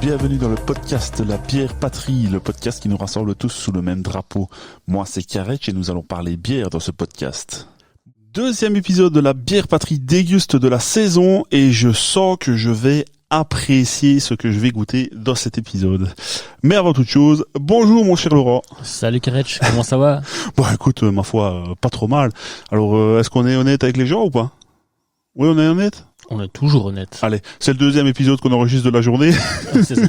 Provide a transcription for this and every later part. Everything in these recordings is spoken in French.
bienvenue dans le podcast La Bière Patrie, le podcast qui nous rassemble tous sous le même drapeau. Moi c'est Karetch et nous allons parler bière dans ce podcast. Deuxième épisode de La Bière Patrie déguste de la saison et je sens que je vais apprécier ce que je vais goûter dans cet épisode. Mais avant toute chose, bonjour mon cher Laurent. Salut Karetch, comment ça va? Bon écoute, ma foi, pas trop mal. Alors est-ce qu'on est honnête avec les gens ou pas? Oui, on est honnête? On est toujours honnête. Allez, c'est le deuxième épisode qu'on enregistre de la journée. C'est ça.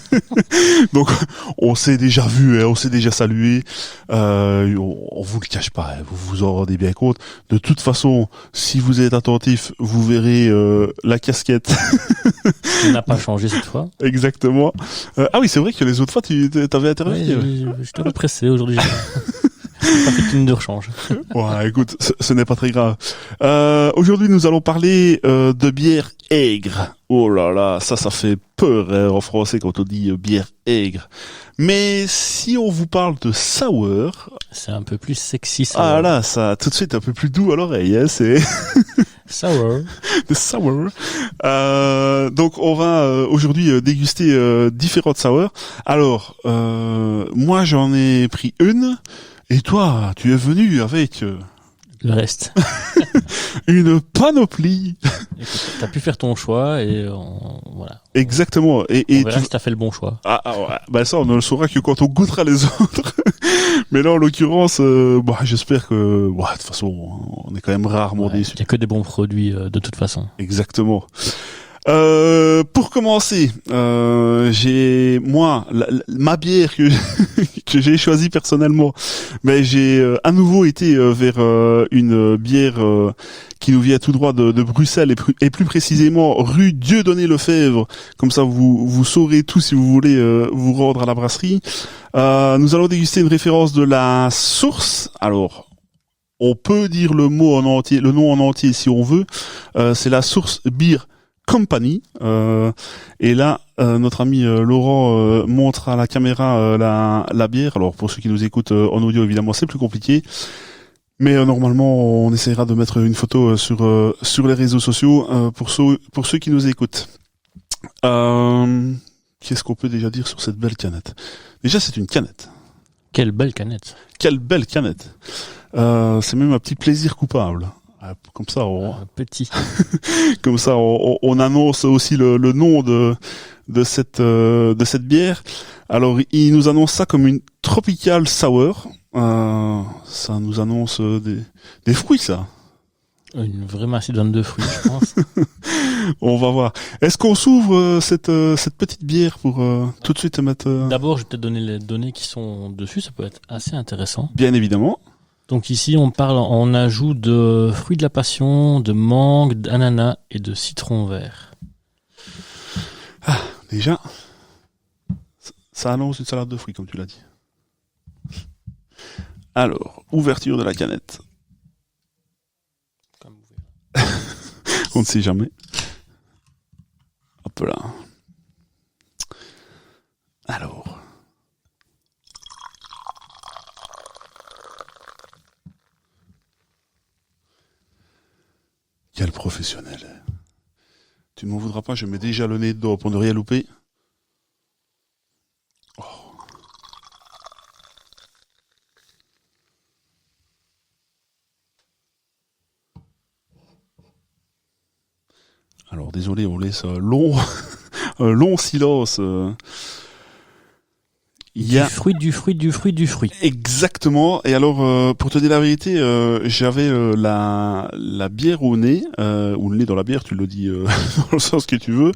Donc, on s'est déjà vu, on s'est déjà salué. On vous le cache pas, vous vous en rendez bien compte. De toute façon, si vous êtes attentif, vous verrez la casquette. On n'a pas changé cette fois. Exactement. Ah oui, c'est vrai que les autres fois, tu t'avais interviewé. Ouais, je t'avais pressé aujourd'hui. J'ai pas fait une de rechange. Ouais, écoute, ce n'est pas très grave. Aujourd'hui, nous allons parler de bière aigre. Oh là là, ça fait peur hein, en français quand on dit bière aigre. Mais si on vous parle de sour, C'est un peu plus sexy sour. ah là, ça tout de suite un peu plus doux à l'oreille. Hein, c'est Sour. de sour. Donc on va aujourd'hui déguster différentes sour. Alors, moi j'en ai pris une. Et toi, tu es venu avec Le reste. une panoplie. Écoute, t'as pu faire ton choix et voilà. Exactement. Et On verra si t'as fait le bon choix. Ah ouais. Bah ça, on ne le saura que quand on goûtera les autres. Mais là, en l'occurrence, j'espère que, de toute façon, on est quand même rarement Ouais, déçus. il y a que des bons produits de toute façon. Exactement. Pour commencer, j'ai moi ma bière que que j'ai choisie personnellement, mais j'ai à nouveau été vers une bière qui nous vient tout droit de Bruxelles et plus précisément rue Dieudonné-Lefebvre. Comme ça, vous saurez tout si vous voulez vous rendre à la brasserie. Nous allons déguster une référence de la source. Alors, on peut dire le nom en entier si on veut. C'est la Source Beer Company. Et là, notre ami Laurent montre à la caméra la bière. Alors pour ceux qui nous écoutent en audio, évidemment, c'est plus compliqué. Mais normalement, on essaiera de mettre une photo sur les réseaux sociaux pour ceux qui nous écoutent. Qu'est-ce qu'on peut déjà dire sur cette belle canette? Déjà, c'est une canette. Quelle belle canette. Quelle belle canette. C'est même un petit plaisir coupable. Comme ça, Petit. comme ça, on annonce aussi le nom de cette bière. Alors, il nous annonce ça comme une tropical sour. Ça nous annonce des fruits, ça. Une vraie macédoine de fruits, je pense. On va voir. Est-ce qu'on s'ouvre cette petite bière pour tout de suite mettre D'abord, je vais peut-être donner les données qui sont dessus. Ça peut être assez intéressant. Bien évidemment. Donc ici, on parle en ajout de fruits de la passion, de mangue, d'ananas et de citron vert. Ah, déjà, ça annonce une salade de fruits, comme tu l'as dit. Alors, ouverture de la canette. Comme vous voulez. On ne sait jamais. Hop là. Alors. Quel professionnel. Tu ne m'en voudras pas, je mets déjà le nez dedans pour ne rien louper. Oh. Alors désolé, on laisse un long silence. Il y a Du fruit. exactement. Et alors, pour te dire la vérité, j'avais la bière au nez, ou le nez dans la bière, tu le dis dans le sens que tu veux.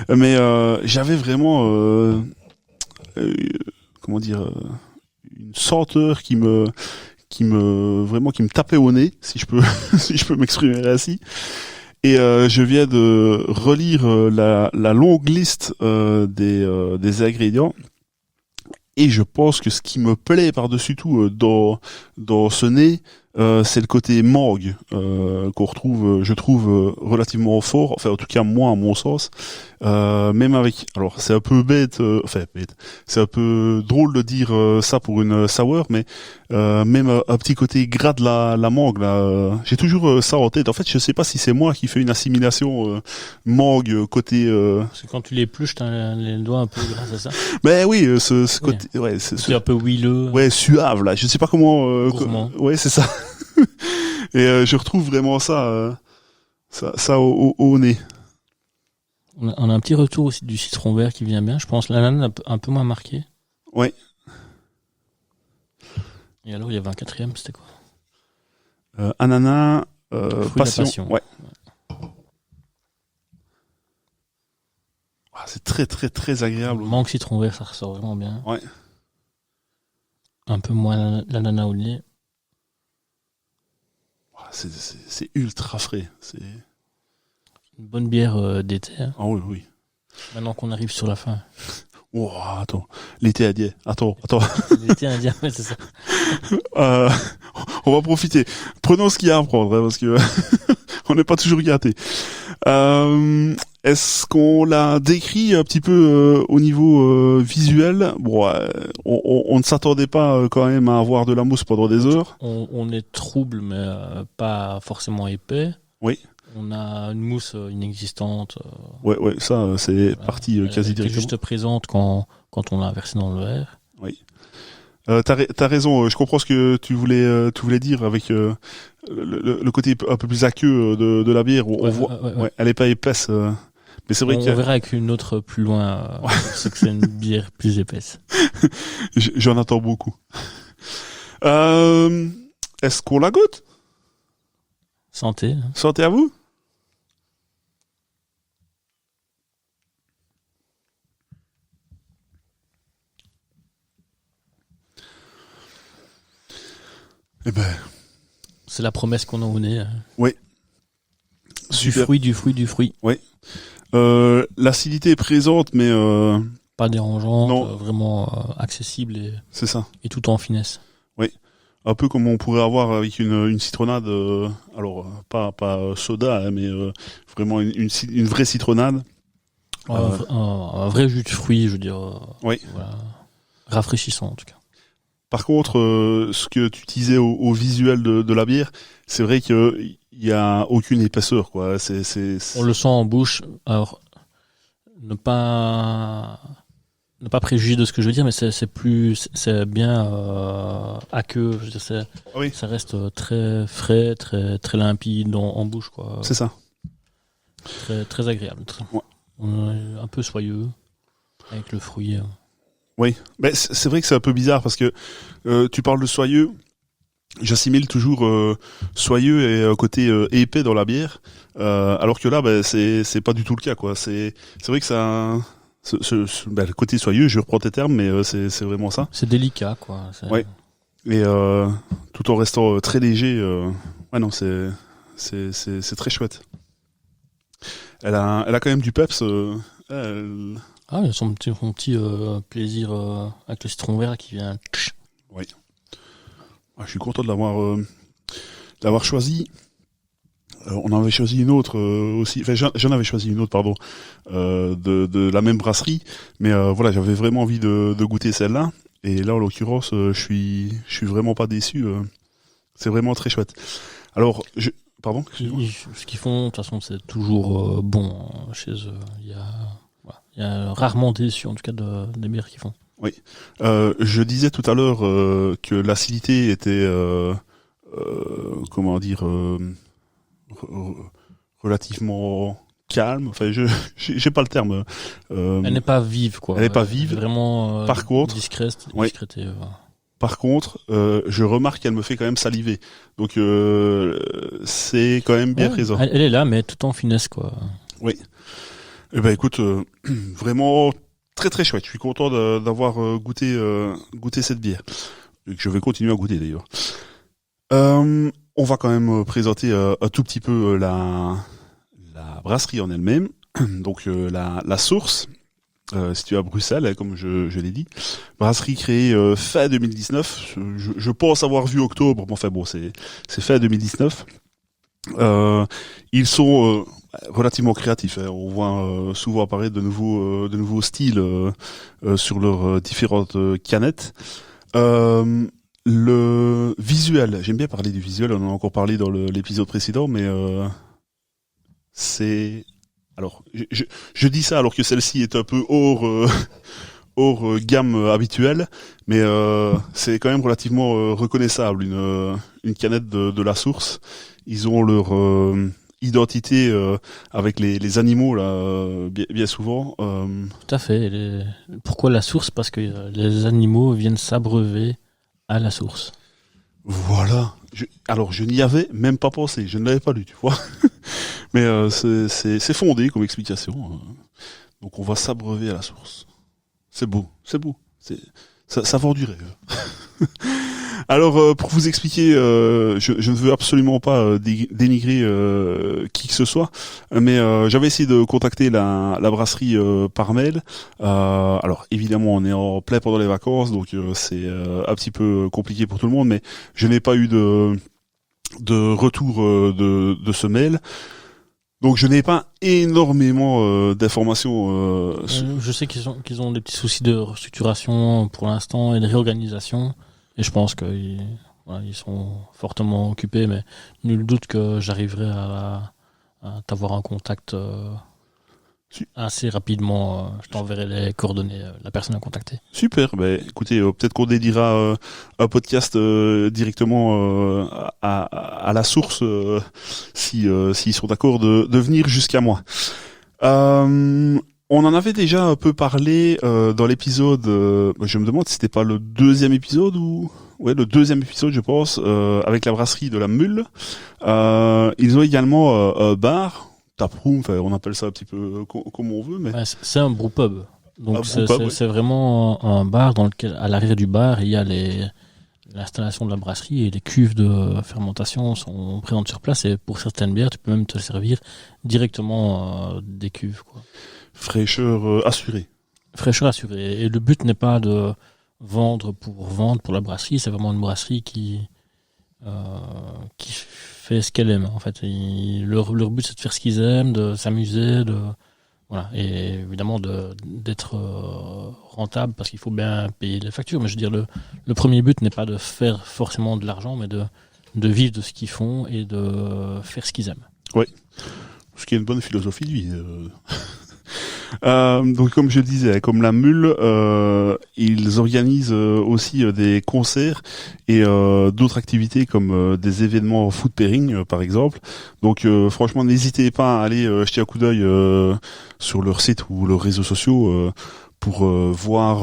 Mais j'avais vraiment, comment dire, une senteur qui me tapait au nez, si je peux si je peux m'exprimer ainsi. Et je viens de relire la longue liste des ingrédients. Et je pense que ce qui me plaît par-dessus tout dans ce nez, c'est le côté mangue qu'on retrouve, je trouve relativement fort. Enfin, en tout cas moi, à mon sens. Même avec, alors c'est un peu bête, c'est un peu drôle de dire ça pour une sour, mais même un petit côté gras de la mangue là, j'ai toujours ça en tête. En fait, je sais pas si c'est moi qui fais une assimilation mangue côté. Parce que quand tu l'épluches, t'as les doigts un peu gras, c'est ça? Ben oui, ce côté, ouais, C'est un peu huileux. ouais, suave là. Je sais pas comment. Gourmand. Ouais, c'est ça. Et je retrouve vraiment ça au nez. On a un petit retour aussi du citron vert qui vient bien. Je pense l'ananas un peu moins marqué. Ouais. Et alors, il y avait un quatrième, c'était quoi? Ananas, Fruit de la passion. Ouais. Ah, c'est très très très agréable. Mangue citron vert, ça ressort vraiment bien. Ouais. Un peu moins l'ananas au nez. C'est ultra frais. C'est Une bonne bière d'été. Hein. ah oui oui. Maintenant qu'on arrive sur la fin. Oh attends, l'été indien. Attends. L'été indien, ouais, c'est ça. On va profiter. Prenons ce qu'il y a à prendre parce que on n'est pas toujours gâté. Est-ce qu'on l'a décrit un petit peu au niveau visuel? Bon, on ne s'attendait pas quand même à avoir de la mousse pendant des heures. On est trouble, mais pas forcément épais. Oui. On a une mousse inexistante. Ouais, ça c'est parti quasi elle était directement. juste présente quand on l'a versé dans le verre. Oui. T'as raison. Je comprends ce que tu voulais dire avec le côté un peu plus aqueux de la bière. On voit, ouais, elle est pas épaisse. Mais c'est vrai on verra avec une autre plus loin. C'est que c'est une bière plus épaisse. J'en attends beaucoup. Est-ce qu'on la goûte? Santé. Santé à vous. Eh ben, c'est la promesse qu'on a au nez. Oui. Super. Du fruit. Oui. L'acidité est présente, mais pas dérangeante, vraiment accessible c'est ça. Et tout en finesse. Oui. Un peu comme on pourrait avoir avec une citronnade. Alors pas soda, hein, mais vraiment une vraie citronnade. Un vrai jus de fruits, je veux dire. Oui. Voilà. Rafraîchissant en tout cas. Par contre, ce que tu disais au visuel de la bière, c'est vrai qu'il y a aucune épaisseur, quoi. On le sent en bouche. Alors, ne pas préjuger de ce que je veux dire, mais c'est bien aqueux. Je veux dire, oui. Ça reste très frais, très très limpide en bouche, quoi. C'est ça. Très très agréable. Ouais. Un peu soyeux avec le fruit. Oui, mais c'est vrai que c'est un peu bizarre parce que tu parles de soyeux, j'assimile toujours soyeux et côté épais dans la bière, alors que là, c'est pas du tout le cas, quoi. C'est vrai que ça, le côté soyeux, je reprends tes termes, mais c'est vraiment ça. C'est délicat, quoi. Ouais. Et tout en restant très léger, ouais non, c'est très chouette. Elle a quand même du peps. Ah, son petit plaisir avec le citron vert qui vient. Oui. Ah, je suis content de l'avoir choisi. On en avait choisi une autre aussi. Enfin, j'en avais choisi une autre, pardon, de la même brasserie. Mais voilà, j'avais vraiment envie de goûter celle-là. Et là, en l'occurrence, je suis vraiment pas déçu. C'est vraiment très chouette. Alors, pardon. Ce qu'ils font, de toute façon, c'est toujours bon chez eux. Il y a rarement déçu, en tout cas, des bières qu'ils font. Oui. Je disais tout à l'heure que l'acidité était, comment dire, relativement calme. Enfin, j'ai pas le terme. Elle n'est pas vive, quoi. Elle n'est pas vive. Elle est vraiment par contre, discrète. Par contre, je remarque qu'elle me fait quand même saliver. Donc, c'est quand même bien présent. Elle est là, mais tout en finesse, quoi. Oui. Eh ben, écoute, vraiment très très chouette. Je suis content d'avoir goûté cette bière. Et que je vais continuer à goûter d'ailleurs. On va quand même présenter un tout petit peu la brasserie en elle-même. Donc la source. située à Bruxelles, hein, comme je l'ai dit. Brasserie créée fin 2019. Je pense avoir vu octobre, mais enfin bon, c'est fin 2019. Ils sont relativement créatifs. Hein. On voit souvent apparaître de nouveaux styles sur leurs différentes canettes. Le visuel, j'aime bien parler du visuel. On en a encore parlé dans l'épisode précédent, mais c'est alors je dis ça alors que celle-ci est un peu hors gamme habituelle, mais c'est quand même relativement reconnaissable une canette de la source. Ils ont leur identité avec les animaux là bien souvent. Tout à fait. Pourquoi la source? Parce que les animaux viennent s'abreuver à la source. Voilà. Alors je n'y avais même pas pensé, je ne l'avais pas lu, tu vois. Mais c'est fondé comme explication. Donc on va s'abreuver à la source. C'est beau. Ça vend du rêve. Alors, pour vous expliquer, je ne veux absolument pas dénigrer qui que ce soit, mais j'avais essayé de contacter la brasserie par mail. Alors, évidemment, on est en plein pendant les vacances, donc c'est un petit peu compliqué pour tout le monde, mais je n'ai pas eu de retour de ce mail. Donc je n'ai pas énormément d'informations. Je sais qu'ils ont des petits soucis de restructuration pour l'instant et de réorganisation. Et je pense qu'ils sont fortement occupés, mais nul doute que j'arriverai à t'avoir un contact assez rapidement. Je t'enverrai les coordonnées de la personne à contacter. Super, écoutez, peut-être qu'on dédiera un podcast directement à la source s'ils sont d'accord de venir jusqu'à moi. On en avait déjà un peu parlé dans l'épisode. Je me demande si c'était pas le deuxième épisode ou le deuxième épisode, je pense, avec la brasserie de la Mule. Ils ont également un bar, taproom, on appelle ça un petit peu comme on veut, mais ouais, c'est un brewpub. Donc oui. C'est vraiment un bar dans lequel, à l'arrière du bar, il y a l'installation de la brasserie et les cuves de fermentation sont présentes sur place. Et pour certaines bières, tu peux même te servir directement des cuves, quoi. Fraîcheur assurée. Fraîcheur assurée. Et le but n'est pas de vendre pour la brasserie, c'est vraiment une brasserie qui fait ce qu'elle aime. En fait, leur but c'est de faire ce qu'ils aiment, de s'amuser, voilà, et évidemment d'être rentable parce qu'il faut bien payer les factures. Mais je veux dire, le premier but n'est pas de faire forcément de l'argent, mais de vivre de ce qu'ils font et de faire ce qu'ils aiment. Oui, ce qui est une bonne philosophie de vie. Donc comme je le disais, comme la Mule, ils organisent aussi des concerts et d'autres activités comme des événements food pairing par exemple. Donc franchement n'hésitez pas à aller jeter un coup d'œil sur leur site ou leurs réseaux sociaux pour voir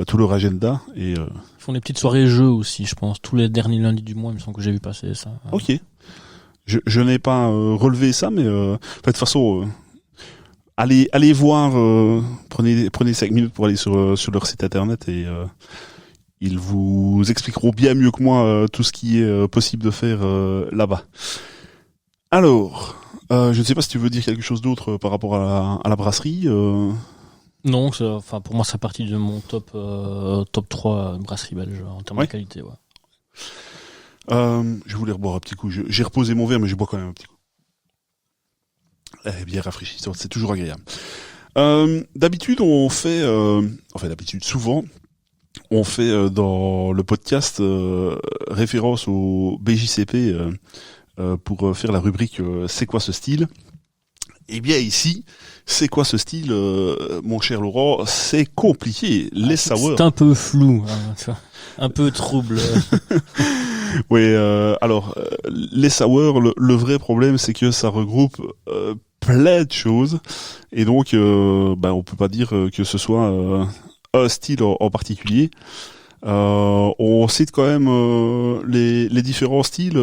tout leur agenda. Et ils font des petites soirées jeux aussi, je pense, tous les derniers lundis du mois, il me semble que j'ai vu passer ça. Ok. Je n'ai pas relevé ça, mais de toute façon allez voir, prenez 5 minutes pour aller sur leur site internet et ils vous expliqueront bien mieux que moi tout ce qui est possible de faire là-bas. Alors, je ne sais pas si tu veux dire quelque chose d'autre par rapport à la brasserie. Non, pour moi, c'est partie de mon top 3 brasserie belge en termes de qualité. Ouais. Je voulais reboire un petit coup. J'ai reposé mon verre, mais je bois quand même un petit coup. Bien rafraîchissant, c'est toujours agréable. D'habitude, souvent, on fait dans le podcast référence au BJCP pour faire la rubrique C'est quoi ce style? Eh bien ici, c'est quoi ce style, mon cher Laurent? C'est compliqué, les sours. C'est un peu flou, hein, tu vois, un peu trouble. Oui, alors les sours, le vrai problème, c'est que ça regroupe plein de choses, et donc on peut pas dire que ce soit un style en particulier. On cite quand même les différents styles.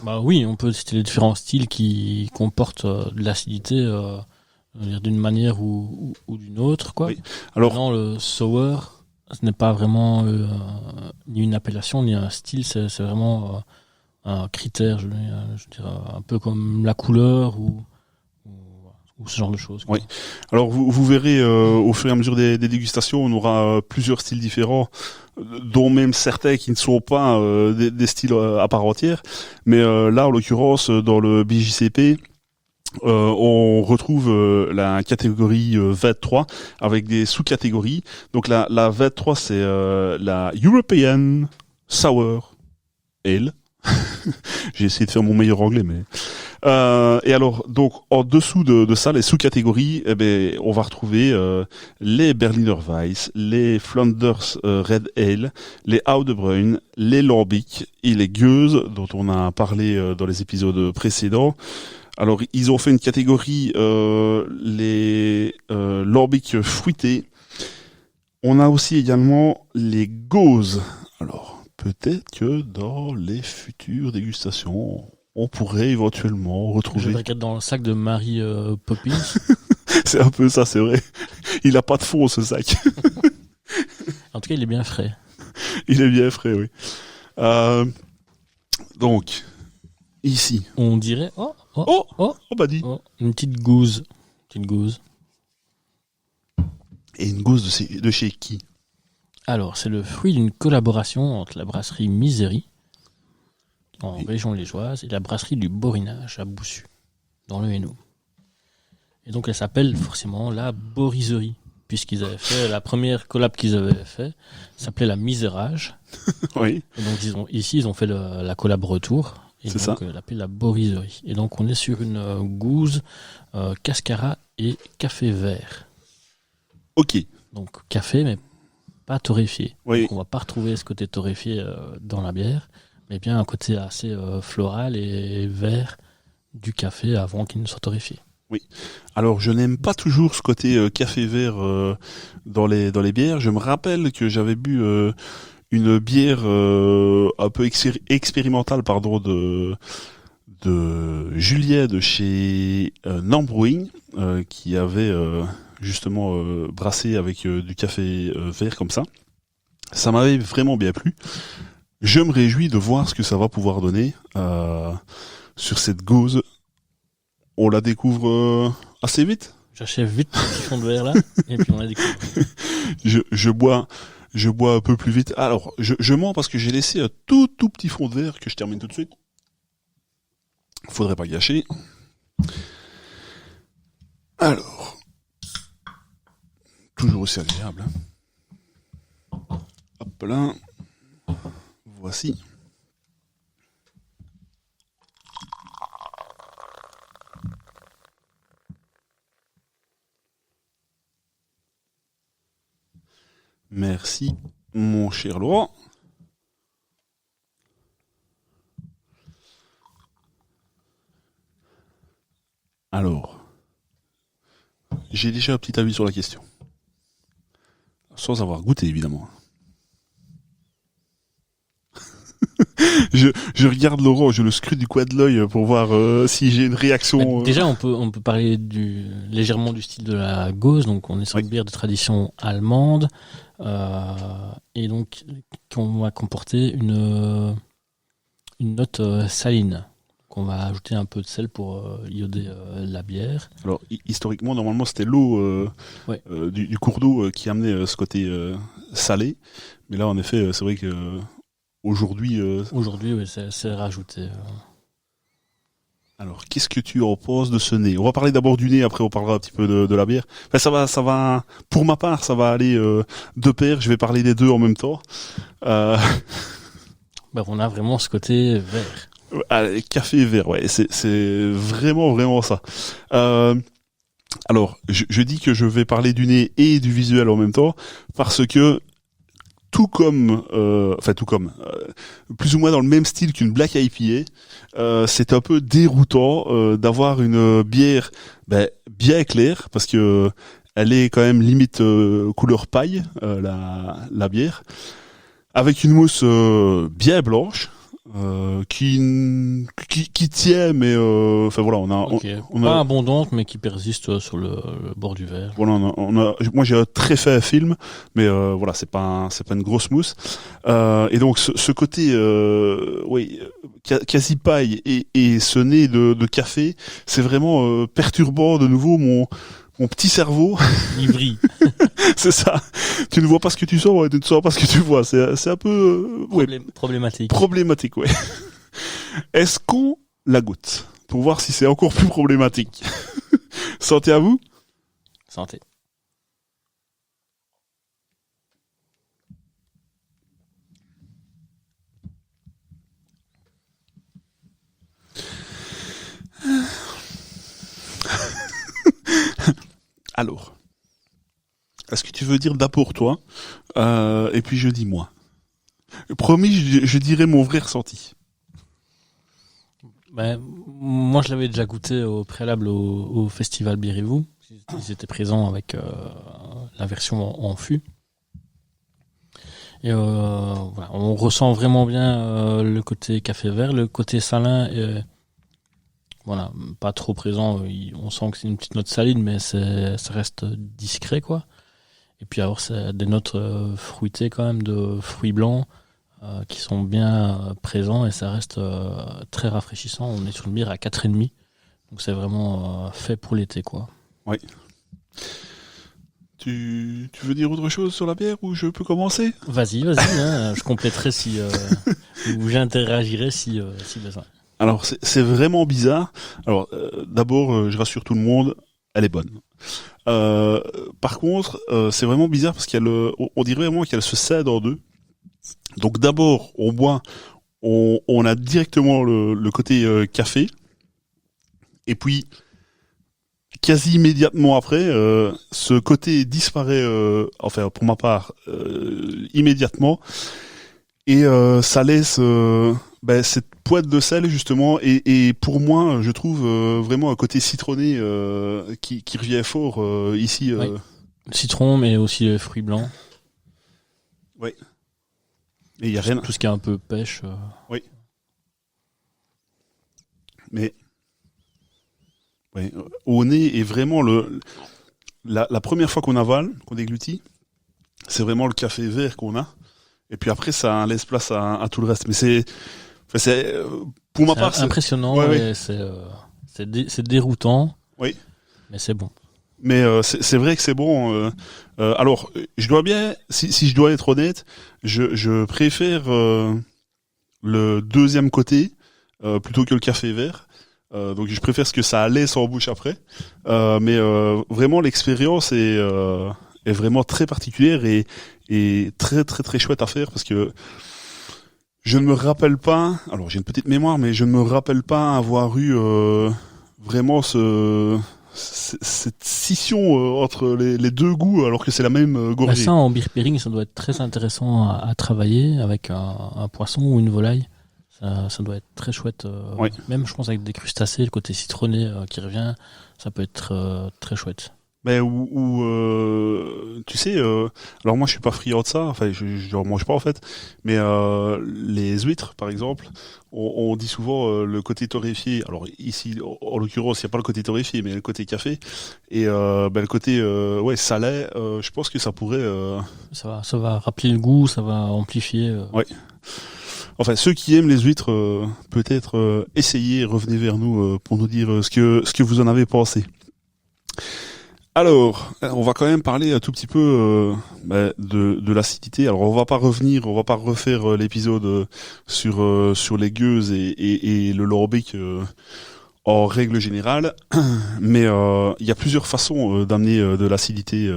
Bah oui, on peut citer les différents styles qui comportent de l'acidité d'une manière ou d'une autre, quoi. Oui. Alors, maintenant, le sour, ce n'est pas vraiment ni une appellation ni un style, c'est vraiment un critère, je veux dire, un peu comme la couleur ou ou ce genre de choses, quoi. Oui. Alors vous verrez au fur et à mesure des dégustations, on aura plusieurs styles différents, dont même certains qui ne sont pas des styles à part entière. Mais là, en l'occurrence, dans le BJCP, on retrouve la catégorie 23 avec des sous-catégories. Donc la 23, c'est la European Sour Ale. J'ai essayé de faire mon meilleur anglais, mais et alors donc en dessous de ça, les sous-catégories, eh ben on va retrouver les Berliner Weiss, les Flanders Red Ale, les Oudebrun, les Lambic et les Gueuses dont on a parlé dans les épisodes précédents. Alors ils ont fait une catégorie les Lambic fruités. On a aussi également les Gauze. Alors peut-être que dans les futures dégustations, on pourrait éventuellement Je retrouver... regarde dans le sac de Mary Poppins. C'est un peu ça, c'est vrai. Il a pas de fond, ce sac. En tout cas, il est bien frais. Il est bien frais, oui. Donc, ici. On dirait... Oh, bah dis. Une petite gouze. Une gouze. Et une gousse de chez qui? Alors, c'est le fruit d'une collaboration entre la brasserie Misery, en région liégeoise, et la brasserie du Borinage à Boussu, dans le Hainaut. Et donc, elle s'appelle forcément la Boriserie, puisqu'ils avaient fait, la première collab qu'ils avaient fait s'appelait la Misérage. Oui. Et donc, ils ont fait la collab retour, et C'est donc, ça. l'appelaient la Boriserie. Et donc, on est sur une gouze, cascara et café vert. Ok. Donc, café, mais pas torréfié. Oui. Donc on va pas retrouver ce côté torréfié dans la bière, mais bien un côté assez floral et vert du café avant qu'il ne soit torréfié. Oui. Alors, je n'aime pas toujours ce côté café vert dans les bières. Je me rappelle que j'avais bu une bière un peu expérimentale, pardon, de Julien de chez Nam Brewing, qui avait justement brassé avec du café vert comme ça. Ça m'avait vraiment bien plu. Je me réjouis de voir ce que ça va pouvoir donner sur cette gauze. On la découvre assez vite. J'achève vite le petit fond de verre là, et puis on a découvert. Je bois un peu plus vite. Alors, je mens parce que j'ai laissé un tout petit fond de verre que je termine tout de suite. Faudrait pas gâcher. Alors, toujours aussi agréable. Hop là. Voici. Merci, mon cher Laurent. Alors, j'ai déjà un petit avis sur la question. Sans avoir goûté, évidemment. Je regarde Laurent, je le scrute du coin de l'œil pour voir si j'ai une réaction. Déjà, on peut parler légèrement du style de la Gauze. Donc, on est sur une bière de tradition allemande, et donc qu'on va comporter une note saline. Qu'on va ajouter un peu de sel pour ioder la bière. Alors, historiquement, normalement, c'était l'eau du cours d'eau qui amenait ce côté salé. Mais là, en effet, c'est vrai que aujourd'hui... Aujourd'hui, oui, c'est rajouté. Alors, qu'est-ce que tu en penses de ce nez? On va parler d'abord du nez, après on parlera un petit peu de la bière. Enfin, ça va, pour ma part, ça va aller de pair. Je vais parler des deux en même temps. On a vraiment ce côté vert. Café vert, ouais, c'est vraiment ça. Alors, je dis que je vais parler du nez et du visuel en même temps, parce que plus ou moins dans le même style qu'une Black IPA, c'est un peu déroutant d'avoir une bière bien claire, parce que elle est quand même limite couleur paille, la bière, avec une mousse bien blanche. qui tient, mais enfin voilà, on a pas abondante, mais qui persiste sur le bord du verre. Voilà, moi j'ai un très fait film, mais voilà, c'est pas une grosse mousse. Et donc ce côté, oui, quasi paille et ce nez de café, c'est vraiment perturbant de nouveau mon petit cerveau. Ivry. C'est ça. Tu ne vois pas ce que tu sens et tu ne sens pas ce que tu vois. C'est un peu Problématique. Problématique, ouais. Est-ce qu'on la goûte pour voir si c'est encore plus problématique? Santé à vous. Santé. Alors, est-ce que tu veux dire d'abord toi, et puis je dis moi. Promis, je dirai mon vrai ressenti. Ben, moi, je l'avais déjà goûté au préalable au festival Birez-vous. Ils étaient présents avec la version en fût. Et voilà, on ressent vraiment bien le côté café vert, le côté salin. Voilà, pas trop présent. On sent que c'est une petite note saline, mais ça reste discret, quoi. Et puis alors, c'est des notes fruitées quand même, de fruits blancs qui sont bien présents et ça reste très rafraîchissant. On est sur une bière à 4,5, donc c'est vraiment fait pour l'été, quoi. Oui. Tu veux dire autre chose sur la bière ou je peux commencer? Vas-y, hein, je compléterai ou j'interagirai si besoin. Alors c'est vraiment bizarre. Alors d'abord, je rassure tout le monde, elle est bonne. Par contre, c'est vraiment bizarre parce on dirait vraiment qu'elle se scinde en deux. Donc d'abord, on boit, on a directement le côté café, et puis quasi immédiatement après, ce côté disparaît, enfin pour ma part, immédiatement, et ça laisse cette pointe de sel justement, et pour moi, je trouve vraiment un côté citronné qui revient fort ici. Oui. Citron, mais aussi les fruits blancs. Oui. Et il y a rien. Tout ce qui est un peu pêche. Oui. Mais au nez est vraiment la première fois qu'on avale, qu'on déglutit, c'est vraiment le café vert qu'on a. Et puis après, ça laisse place à tout le reste. Mais c'est pour ma part, c'est impressionnant. Ouais. C'est déroutant. Oui. Mais c'est bon. Mais c'est vrai que c'est bon. Alors, je dois bien, si je dois être honnête, je préfère le deuxième côté plutôt que le café vert. Donc, je préfère ce que ça laisse en bouche après. Mais vraiment, l'expérience est vraiment très particulière et très très très chouette à faire parce que je ne me rappelle pas. Alors, j'ai une petite mémoire, mais je ne me rappelle pas avoir eu vraiment cette scission entre les deux goûts alors que c'est la même gorgée. Ça en beer pairing, ça doit être très intéressant à travailler avec un poisson ou une volaille. Ça doit être très chouette. Oui. Même je pense avec des crustacés, le côté citronné qui revient, ça peut être très chouette. Ben tu sais, alors moi je suis pas friand de ça, enfin je mange pas en fait, mais les huîtres par exemple, on dit souvent le côté torréfié. Alors ici en l'occurrence il y a pas le côté torréfié, mais le côté café et le côté salé. Je pense que ça pourrait. Ça va rappeler le goût, ça va amplifier. Ouais. Enfin, ceux qui aiment les huîtres, peut-être essayez, revenez vers nous pour nous dire ce que vous en avez pensé. Alors, on va quand même parler un tout petit peu de l'acidité. Alors, on va pas refaire l'épisode sur les gueuses et le lambic en règle générale, mais il y a plusieurs façons d'amener de l'acidité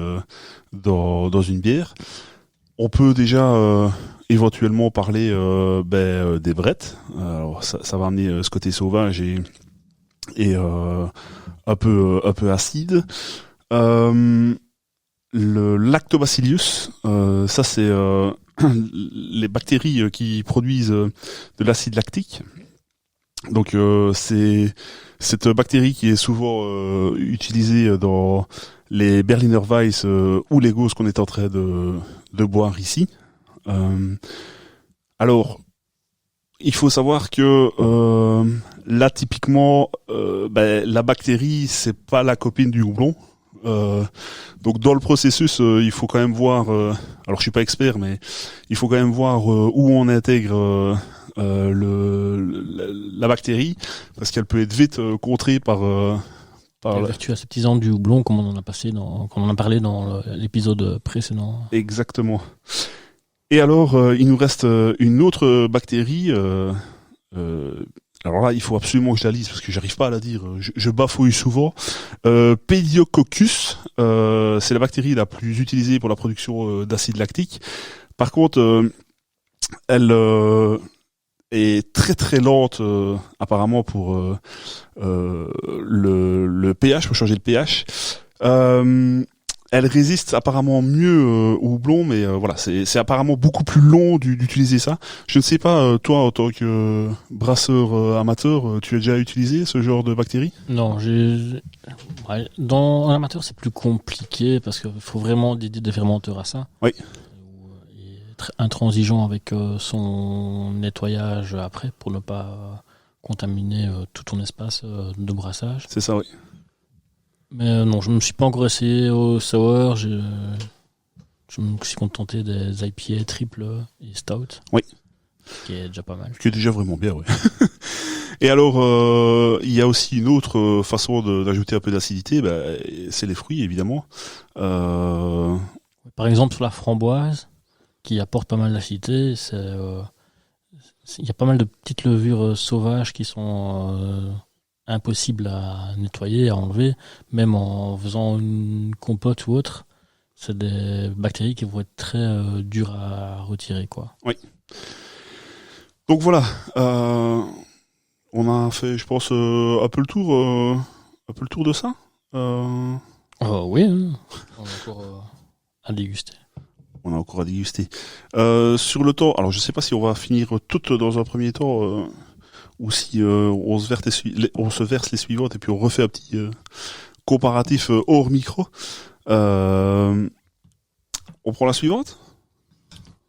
dans une bière. On peut déjà éventuellement parler des brettes. Alors ça va amener ce côté sauvage et un peu acide. Le lactobacillus, ça c'est les bactéries qui produisent de l'acide lactique. Donc c'est cette bactérie qui est souvent utilisée dans les Berliner Weiss ou les Gauss qu'on est en train de boire ici. Alors, il faut savoir que là typiquement, la bactérie c'est pas la copine du houblon. Donc dans le processus, il faut quand même voir. Alors je suis pas expert, mais il faut quand même voir où on intègre la bactérie, parce qu'elle peut être vite contrée par la vertu aseptisante du houblon, comme on en a parlé dans l'épisode précédent. Exactement. Et alors, il nous reste une autre bactérie. Alors là, il faut absolument que je la lise parce que j'arrive pas à la dire. Je bafouille souvent. Pediococcus, c'est la bactérie la plus utilisée pour la production d'acide lactique. Par contre, elle est très très lente apparemment pour le pH, pour changer le pH. Elle résiste apparemment mieux au houblon, mais voilà, c'est apparemment beaucoup plus long d'utiliser ça. Je ne sais pas, toi, en tant que brasseur amateur, tu as déjà utilisé ce genre de bactéries ? Non, dans l'amateur, c'est plus compliqué parce qu'il faut vraiment dédier des fermenteurs à ça. Oui. Il est très intransigeant avec son nettoyage après pour ne pas contaminer tout ton espace de brassage. C'est ça, oui. Mais non, je ne me suis pas encore essayé au sour. Je me suis contenté des IPA triple et stout. Oui. Ce qui est déjà pas mal. Ce qui est déjà vraiment bien, oui. Et alors, il y a aussi une autre façon d'ajouter un peu d'acidité, c'est les fruits, évidemment. Par exemple, sur la framboise, qui apporte pas mal d'acidité, il y a pas mal de petites levures sauvages qui sont impossible à nettoyer, à enlever, même en faisant une compote ou autre. C'est des bactéries qui vont être très dures à retirer, quoi. Oui. Donc voilà, on a fait, je pense, un peu le tour de ça. Oui, hein. On a encore à déguster. On a encore à déguster. Sur le temps, alors je sais pas si on va finir toutes dans un premier temps. Ou si on se verse les suivantes et puis on refait un petit comparatif hors micro. On prend la suivante ?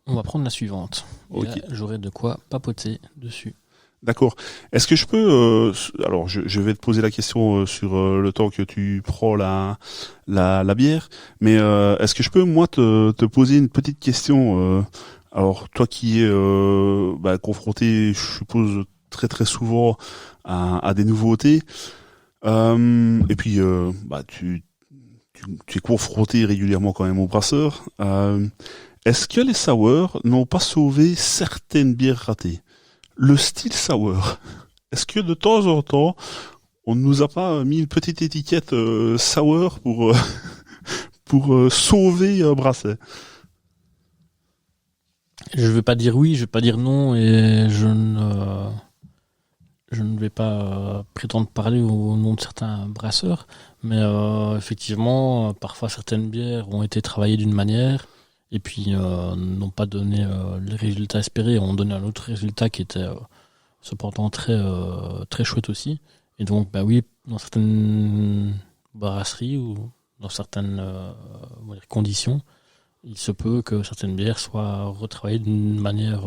On va prendre la suivante. Ok. Là, j'aurai de quoi papoter dessus. D'accord. Est-ce que je peux... alors, je vais te poser la question sur le temps que tu prends la bière, mais est-ce que je peux, moi, te poser une petite question alors, toi qui es confronté, je suppose, très très souvent à des nouveautés, et puis tu es confronté régulièrement quand même aux brasseurs. Est-ce que les sours n'ont pas sauvé certaines bières ratées ? Le style sour, est-ce que de temps en temps on ne nous a pas mis une petite étiquette sour pour sauver un brasset ? Je vais pas dire oui, je vais pas dire non, et je ne vais pas prétendre parler au nom de certains brasseurs, mais effectivement, parfois certaines bières ont été travaillées d'une manière et puis n'ont pas donné les résultats espérés, ont donné un autre résultat qui était cependant très très chouette aussi. Et donc, oui, dans certaines brasseries ou dans certaines conditions, il se peut que certaines bières soient retravaillées d'une manière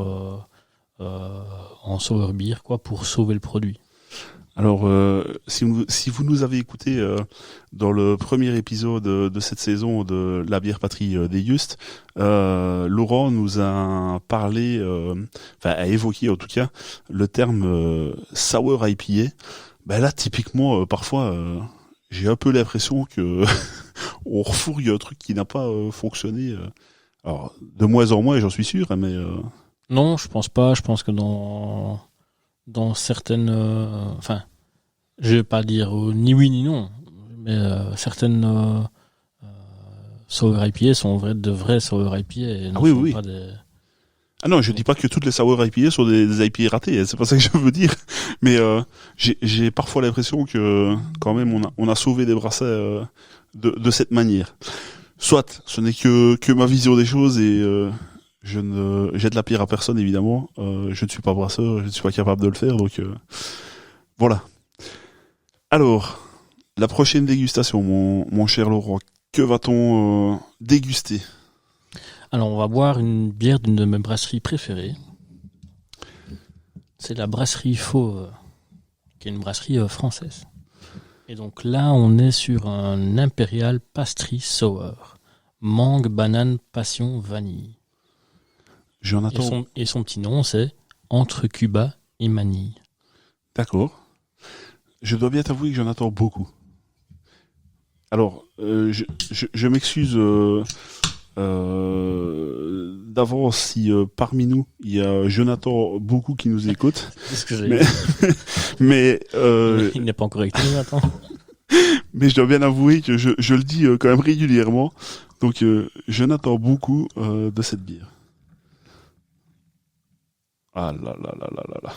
en sour beer, quoi, pour sauver le produit. Alors, si vous nous avez écouté dans le premier épisode de cette saison de la bière patrie Déguste, Laurent nous a parlé, a évoqué en tout cas le terme sour IPA. Là, typiquement, parfois, j'ai un peu l'impression que on refourgue un truc qui n'a pas fonctionné. Alors, de moins en moins, j'en suis sûr, mais non, je pense pas. Je pense que dans certaines, je vais pas dire ni oui ni non, mais certaines sour IPA sont de vrais sour IPA et non sont pas des... Ah non, je dis pas que toutes les sour IPA sont des IPA ratés, c'est pas ça que je veux dire, mais j'ai parfois l'impression que quand même on a sauvé des brassets de cette manière. Soit, ce n'est que ma vision des choses et je ne jette la pierre à personne évidemment. Je ne suis pas brasseur, je ne suis pas capable de le faire, donc voilà. Alors, la prochaine dégustation, mon cher Laurent, que va-t-on déguster ? Alors, on va boire une bière d'une de mes brasseries préférées. C'est la brasserie Faux, qui est une brasserie française. Et donc là, on est sur un Imperial Pastry Sour. Mangue, banane, passion, vanille. Et son petit nom, c'est Entre Cuba et Manille. D'accord. Je dois bien t'avouer que j'en attends beaucoup. Alors, je m'excuse d'avance si parmi nous il y a Jonathan beaucoup qui nous écoute. C'est ce que j'ai dit. Mais il n'est pas encore avec nous, attends. Mais je dois bien avouer que je le dis quand même régulièrement. Donc, je n'attends beaucoup de cette bière. Ah là là là là là là.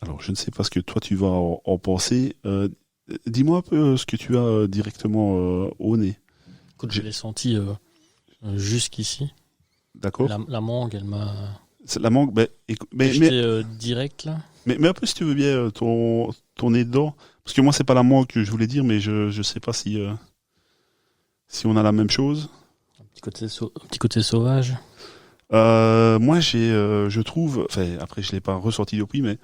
Alors, je ne sais pas ce que toi tu vas en penser. Dis-moi un peu ce que tu as directement au nez. Écoute, je l'ai senti jusqu'ici. D'accord. La mangue, elle m'a... La mangue, mais direct là. Mais un peu si tu veux bien ton nez dedans, parce que moi c'est pas la mangue que je voulais dire, mais je sais pas si on a la même chose. Un petit côté sauvage. Moi je trouve, enfin après je l'ai pas ressenti depuis, mais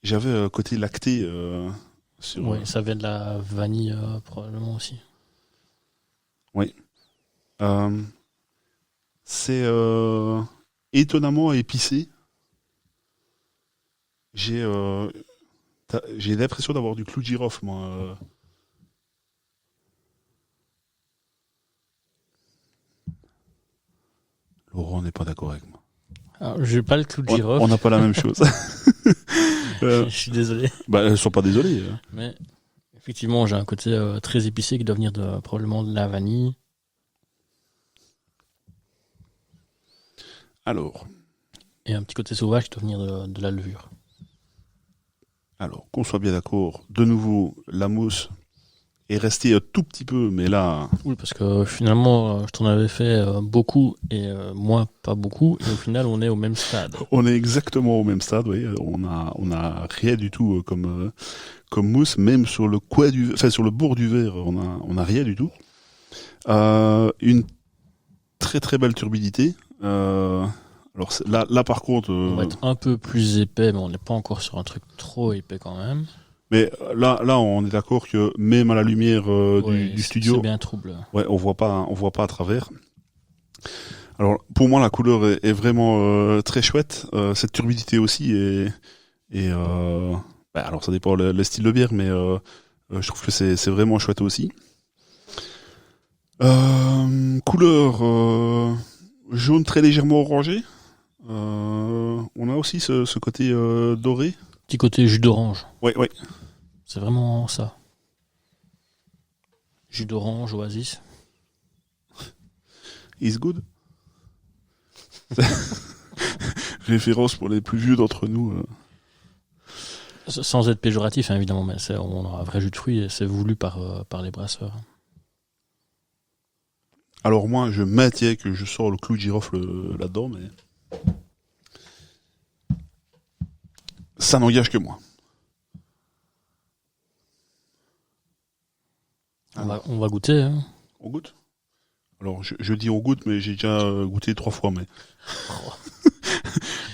j'avais un côté lacté sur. Oui, ça vient de la vanille probablement aussi. Oui. C'est étonnamment épicé. J'ai l'impression d'avoir du clou de girofle, moi. Laurent n'est pas d'accord avec moi. Alors, j'ai pas le clou de girofle. On n'a pas la même chose. Je suis désolé. Ils sont pas désolés. Mais effectivement, j'ai un côté très épicé qui doit venir probablement de la vanille. Alors. Et un petit côté sauvage qui doit venir de la levure. Alors, qu'on soit bien d'accord, de nouveau, la mousse est restée un tout petit peu, mais là... Oui, parce que finalement, je t'en avais fait beaucoup et moi, pas beaucoup. Et au final, on est au même stade. On est exactement au même stade, oui. On a rien du tout comme mousse, même sur le sur le bord du verre, on a rien du tout. Une très très belle turbidité. Alors là par contre... On va être un peu plus épais, mais on n'est pas encore sur un truc trop épais quand même. Mais là on est d'accord que même à la lumière du studio... C'est bien trouble. Ouais, on voit pas à travers. Alors pour moi la couleur est vraiment très chouette. Cette turbidité aussi alors ça dépend le style de bière, mais je trouve que c'est vraiment chouette aussi. Couleur jaune très légèrement orangé. On a aussi ce côté doré. Petit côté jus d'orange. Ouais. C'est vraiment ça. Jus d'orange, oasis. Is good. Référence pour les plus vieux d'entre nous. Sans être péjoratif, hein, évidemment, mais on a un vrai jus de fruits et c'est voulu par les brasseurs. Alors moi, je maintiens que je sors le clou de girofle là-dedans, mais ça n'engage que moi. On va goûter. Hein. On goûte ? Alors, je dis on goûte, mais j'ai déjà goûté 3 fois, mais...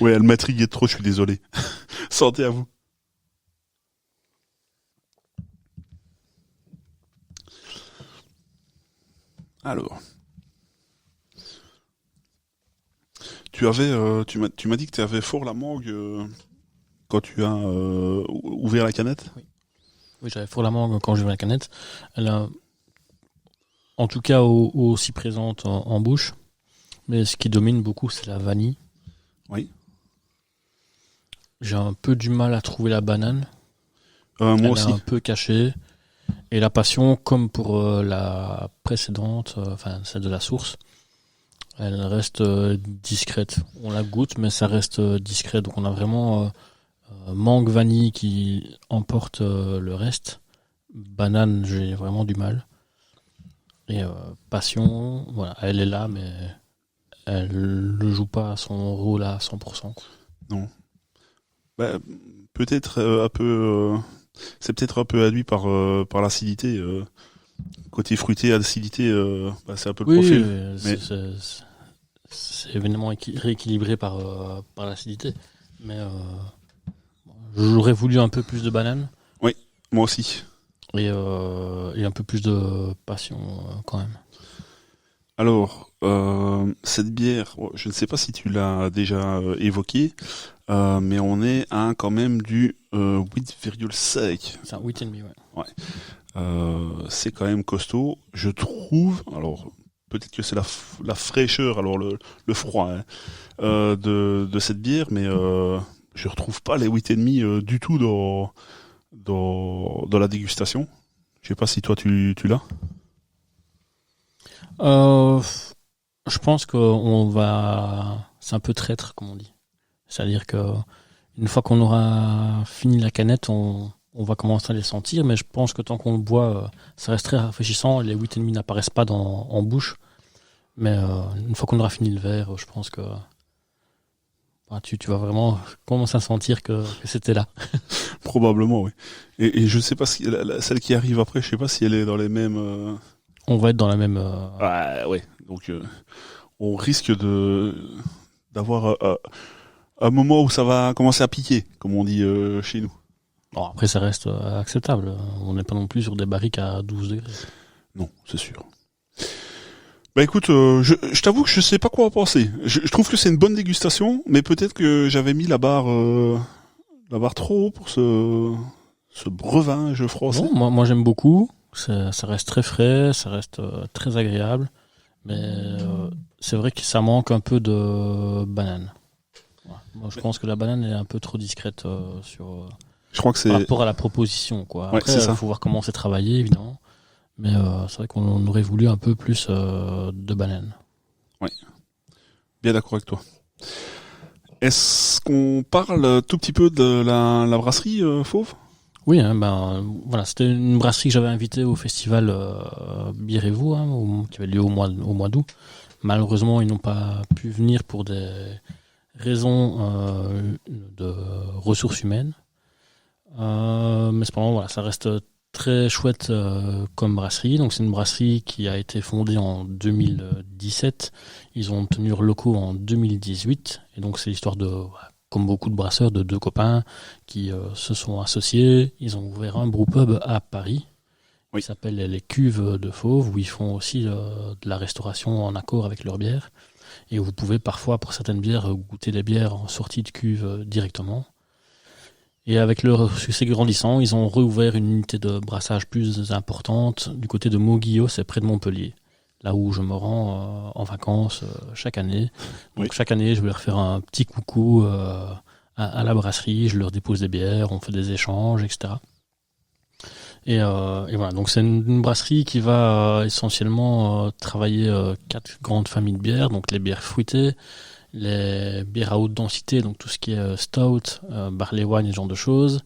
Ouais, elle m'intriguait trop, je suis désolé. Santé à vous. Alors... Tu m'as dit que tu avais fort la mangue quand tu as ouvert la canette. Oui, j'avais fort la mangue quand j'ai ouvert la canette. Elle a, en tout cas, aussi présente en bouche. Mais ce qui domine beaucoup, c'est la vanille. Oui. J'ai un peu du mal à trouver la banane. Moi elle aussi. est un peu cachée. Et la passion, comme pour la précédente, celle de la source, elle reste discrète. On la goûte, mais ça reste discret. Donc on a vraiment mangue, vanille qui emporte le reste. Banane, j'ai vraiment du mal. Et passion, voilà, elle est là, mais elle ne joue pas son rôle à 100%. Non. Peut-être un peu... c'est peut-être un peu induit par l'acidité. Côté fruité, acidité, c'est un peu le Oui, profil. mais c'est évidemment rééquilibré par l'acidité. Mais j'aurais voulu un peu plus de banane Oui, moi aussi. et un peu plus de passion quand même. Alors, cette bière, je ne sais pas si tu l'as déjà évoqué, mais on est à quand même du 8,5. C'est un 8,5, ouais. C'est quand même costaud, je trouve. Alors, peut-être que c'est la fraîcheur, alors le froid hein, de cette bière, mais je retrouve pas les 8,5 du tout dans la dégustation. Je sais pas si toi tu l'as. Je pense c'est un peu traître, comme on dit. C'est-à-dire que une fois qu'on aura fini la canette, on va commencer à les sentir, mais je pense que tant qu'on le boit, ça reste très rafraîchissant. Les 8,5 n'apparaissent pas en bouche. Mais une fois qu'on aura fini le verre, je pense que tu vas vraiment commencer à sentir que c'était là. Probablement, oui. Et je ne sais pas si celle qui arrive après, je sais pas si elle est dans les mêmes. On va être dans la même. Ouais. Donc, on risque d'avoir un moment où ça va commencer à piquer, comme on dit chez nous. Bon, après, ça reste acceptable. On n'est pas non plus sur des barriques à 12 degrés. Non, c'est sûr. Bah écoute, je t'avoue que je sais pas quoi en penser. Je trouve que c'est une bonne dégustation, mais peut-être que j'avais mis la barre trop haut pour ce breuvage français. Non, moi j'aime beaucoup. Ça reste très frais, ça reste très agréable. Mais c'est vrai que ça manque un peu de banane. Ouais. Moi, je pense que la banane est un peu trop discrète Je crois que c'est par rapport à la proposition, quoi. Ouais, Après, c'est ça. faut voir comment c'est travaillé, évidemment. Mais c'est vrai qu'on aurait voulu un peu plus de banane. bien d'accord avec toi. Est-ce qu'on parle tout petit peu de la brasserie Fauve? Oui, hein, voilà, c'était une brasserie que j'avais invitée au festival Bière et Vous, qui avait lieu au mois d'août. Malheureusement, ils n'ont pas pu venir pour des raisons de ressources humaines. Mais cependant, voilà, ça reste très chouette comme brasserie. Donc, c'est une brasserie qui a été fondée en 2017. Ils ont tenu leurs locaux en 2018. Et donc, c'est l'histoire comme beaucoup de brasseurs, de deux copains qui se sont associés. Ils ont ouvert un brewpub à Paris. Oui. Qui s'appelle les Cuves de Fauve, où ils font aussi de la restauration en accord avec leurs bières. Et où vous pouvez parfois, pour certaines bières, goûter des bières en sortie de cuve directement. Et avec leur succès grandissant, ils ont rouvert une unité de brassage plus importante du côté de Moguillot, c'est près de Montpellier. Là où je me rends en vacances chaque année. Donc chaque année, je vais leur faire un petit coucou à la brasserie, je leur dépose des bières, on fait des échanges, etc. Et voilà, donc c'est une brasserie qui va essentiellement travailler 4 grandes familles de bières, donc les bières fruitées, les bières à haute densité, donc tout ce qui est stout, barley wine, ce genre de choses,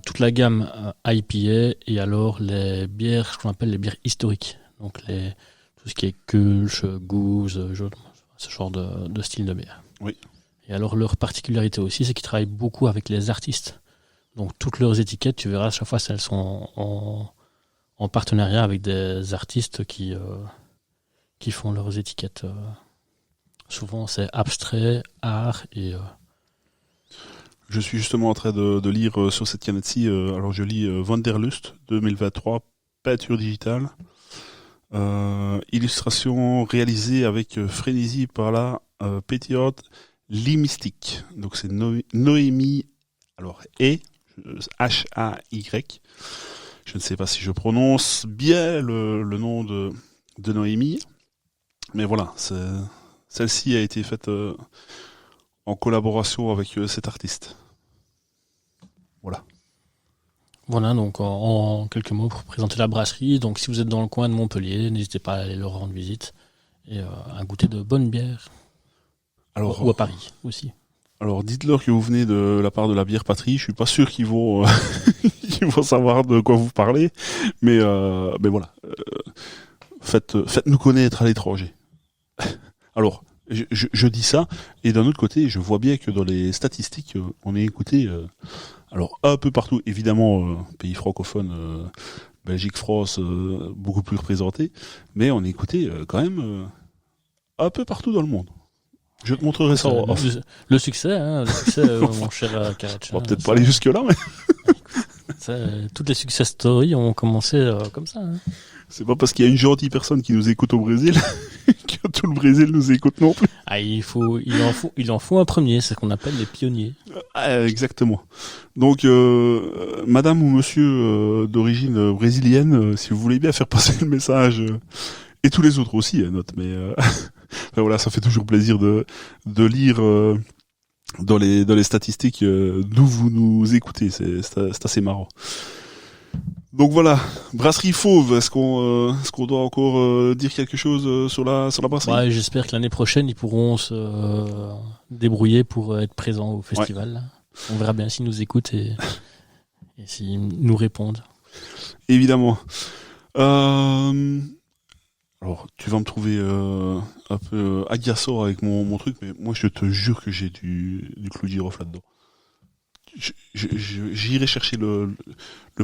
toute la gamme IPA, et alors les bières, ce qu'on appelle les bières historiques, donc tout ce qui est Kölsch, Goose, ce genre de style de bière. Oui. Et alors leur particularité aussi, c'est qu'ils travaillent beaucoup avec les artistes. Donc toutes leurs étiquettes, tu verras, à chaque fois, elles sont en partenariat avec des artistes qui font leurs étiquettes. Souvent, c'est abstrait, art et... Je suis justement en train de lire sur cette canette-ci. Alors je lis Wanderlust 2023, peinture digitale. Illustration réalisée avec frénésie par la Pétillot Limistique. Donc c'est Noémie, alors H-A-Y. Je ne sais pas si je prononce bien le nom de Noémie. Mais voilà, celle-ci a été faite en collaboration avec cet artiste. Voilà. Voilà, donc en quelques mots pour présenter la brasserie. Donc si vous êtes dans le coin de Montpellier, n'hésitez pas à aller leur rendre visite et à goûter de bonnes bières. Alors, ou à Paris aussi. Alors dites-leur que vous venez de la part de la bière patrie. Je suis pas sûr qu'ils vont qu'ils vont savoir de quoi vous parlez, mais voilà. Faites-nous connaître à l'étranger. Alors je dis ça, et d'un autre côté, je vois bien que dans les statistiques, on est écouté alors un peu partout, évidemment pays francophones, Belgique-France beaucoup plus représentée, mais on est écouté quand même un peu partout dans le monde. Je te montrerai ça en off. Le succès, mon cher Karetch. On va peut-être pas aller jusque-là, mais toutes les success stories ont commencé comme ça. Hein. C'est pas parce qu'il y a une gentille personne qui nous écoute au Brésil que tout le Brésil nous écoute non plus. Ah, il en faut un premier, c'est ce qu'on appelle les pionniers. Exactement. Donc, madame ou monsieur d'origine brésilienne, si vous voulez bien faire passer le message, et tous les autres aussi, note, mais enfin, voilà, ça fait toujours plaisir de lire dans les statistiques d'où vous nous écoutez, c'est assez marrant. Donc voilà, brasserie Fauve, est-ce qu'on doit encore dire quelque chose sur la brasserie? Ouais, j'espère que l'année prochaine ils pourront se débrouiller pour être présents au festival. Ouais. On verra bien s'ils nous écoutent et s'ils nous répondent. Évidemment. Alors, tu vas me trouver un peu agaçant avec mon truc, mais moi je te jure que j'ai du clou de girofle là-dedans. J'irai chercher le